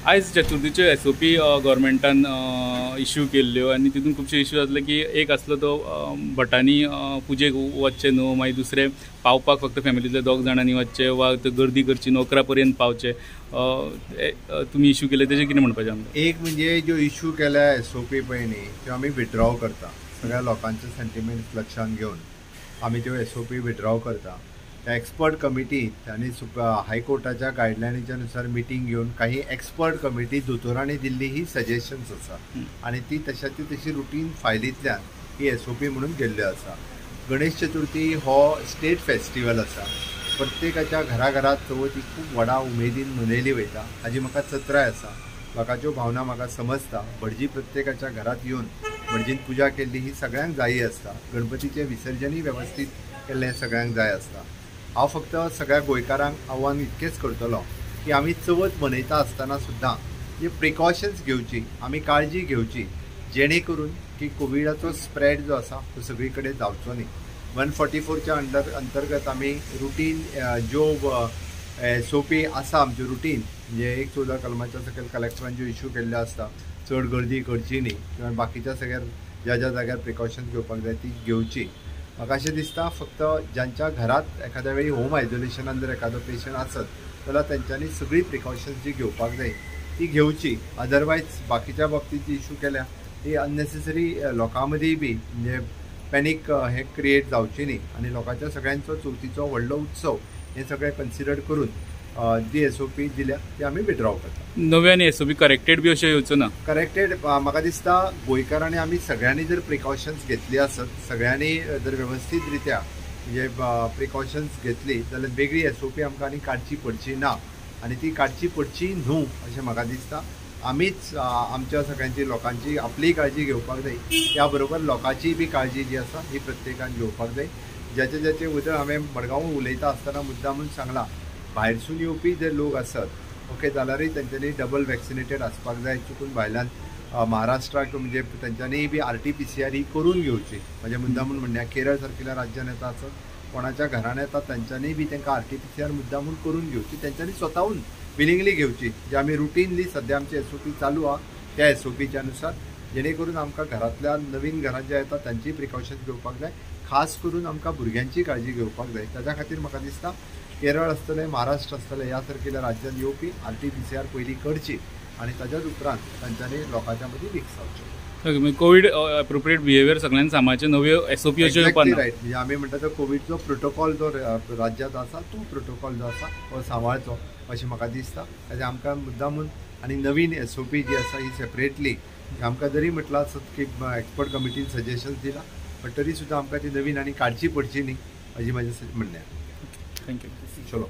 आयज चतुर्थीच्यो SOP गव्हर्मेंटान issue केल्ल्यो आनी तितून खुबशे इश्यू जातले की एक आसलो तो भटांनी पुजेक वचचें न्हू, मागीर दुसरें पावपाक फक्त फॅमिलींतले 2 जाणांनी वचचें वा गर्दी करची न्हू, 11 पर्यंत पावचे. तुमी इश्यू केले तेजें कितें म्हणपाचें आमकां? एक म्हणजे जो इश्यू केल्या SOP पळय न्ही त्यो आमी विथड्रॉ करता. सगळ्या लोकांचे सेंटिमेंट्स लक्षात घेवन आमी त्यो SOP विथड्रॉ करता. एक्सपर्ट कमिटी आणि हायकोर्टाच्या गायडलायनीच्या नुसार मिटींग घेऊन काही एक्सपर्ट कमिटी दोतोरांनी दिल्ली ही सजेशन्स आसा आणि ती तशी रुटीन फायलींतल्यान ही SOP म्हणून गेल्ल्यो आसा. गणेश चतुर्थी हो स्टेट फेस्टिवल आसा. प्रत्येकाच्या घराघरात चवथ ही खूब व्हडा उमेदीन मनयली वयता. हाजी म्हाका चत्राय आसा. लोकांच्यो भावना म्हाका समजता. भटजी प्रत्येकाच्या घरात येवन भटजीन पुजा केल्ली ही सगळ्यांक जायी आसता. गणपतीचें विसर्जनय वेवस्थीत केल्लें सगळ्यांक जाय आसता. हांव फक्त सगळ्या गोंयकारांक आव्हान इतकेंच करतलो की आमी चवथ मनयता आसतना सुद्दां जे प्रिकॉशन्स घेवची, आमी काळजी घेवची, जेणे करून की कोविडाचो स्प्रेड जो आसा तो सगळी कडेन जावचो न्ही. 144च्या अंतर्गत आमी रुटीन ज्यो SOP आसा आमच्यो रुटीन म्हणजे 114 कलमाच्या सकयल कलेक्टरान ज्यो इश्यू केल्ल्यो आसता, चड गर्दी करची न्ही किंवा बाकीच्या सगळ्या ज्या जाग्यार प्रिकॉशन्स घेवपाक जाय ती घेवची. म्हाका अशें दिसता फक्त ज्यांच्या घरात एखाद्या वेळी होम आयसोलेशनान जर एखादो पेशंट आसत जाल्यार तेंच्यांनी सगळी प्रिकॉशन्स जी घेवपाक जाय ती घेवची. अदरवायज बाकीच्या बाबतीत जी इश्यू केल्या ती अननेसेसरी लोकां मदीं बी म्हणजे पॅनीक हे क्रिएट जावची न्ही आनी लोकांच्या सगळ्यांचो चवथीचो व्हडलो उत्सव हे सगळें कन्सिडर करून जी SOP दिल्या ती आमी विथड्रॉ करता. नव्यान SOP करेक्टेड बी अशें येवचो ना? करेक्टेड म्हाका दिसता गोंयकारांनी आमी सगळ्यांनी जर प्रिकॉशन्स घेतली आसत, सगळ्यांनी जर वेवस्थीत रित्या म्हणजे प्रिकॉशन्स घेतली जाल्यार वेगळी SOP आमकां आनी काडची पडची ना आनी ती काडची पडची न्हू अशें म्हाका दिसता. आमीच आमच्या सगळ्यांची लोकांची आपली काळजी घेवपाक जाय. त्या बरोबर लोकांची बी काळजी जी आसा ही प्रत्येकान घेवपाक जाय. ज्याचे उदक हांवें मडगांव उलयता आसतना मुद्दामून सांगलां भायरसून येवपी जे लोक आसत ओके जाल्यारय तेंच्यांनी डबल वॅक्सिनेटेड आसपाक जाय. चुकून भायल्यान महाराष्ट्राक म्हणजे तेंच्यांनी बी RT-PCR ही करून घेवची. म्हणजे मुद्दामून म्हणल्या केरळ सारकिल्या राज्यान येता आसत कोणाच्या घरान येता तेंच्यांनी बी तांकां RT-PCR मुद्दामून करून घेवची. तेंच्यांनी स्वताहून विलिंगली घेवची. जे आमी रुटीनली सद्या आमची SOP चालू आहा त्या SOPच्या नुसार जेणे करून आमकां घरांतल्या नवीन घरांत जे येता तांची प्रिकॉशन्स घेवपाक जाय. खास करून आमकां भुरग्यांची काळजी घेवपाक जाय. ताच्या खातीर म्हाका दिसता केरळ आसतलें, महाराष्ट्र आसतलें ह्या सारकिल्या राज्यांत येवपी RT-PCR पयलीं करची आनी ताच्याच उपरांत तांच्यांनी लोकांच्या मदीं विकसावचें. कोविड एप्रोप्रिएट बिहेवियर सगळ्यांनी सांबाळचें. नव्यो SOP अश्यो येवपाक ना. रायट. म्हणजे आमी म्हणटा तो कोविडचो प्रोटोकॉल जो राज्यांत आसा तो प्रोटोकॉल जो आसा तो सांबाळचो अशें म्हाका दिसता. ताजे आमकां मुद्दामून आनी नवीन SOP जी आसा ही सेपरेटली आमकां जरी म्हटलां आसत की एक्सपर्ट कमिटीन सजेशन्स दिला पण तरी सुद्दां आमकां ती नवीन आनी काडची पडची न्ही अशी म्हाजें म्हणणें. थँक्यू. चलो.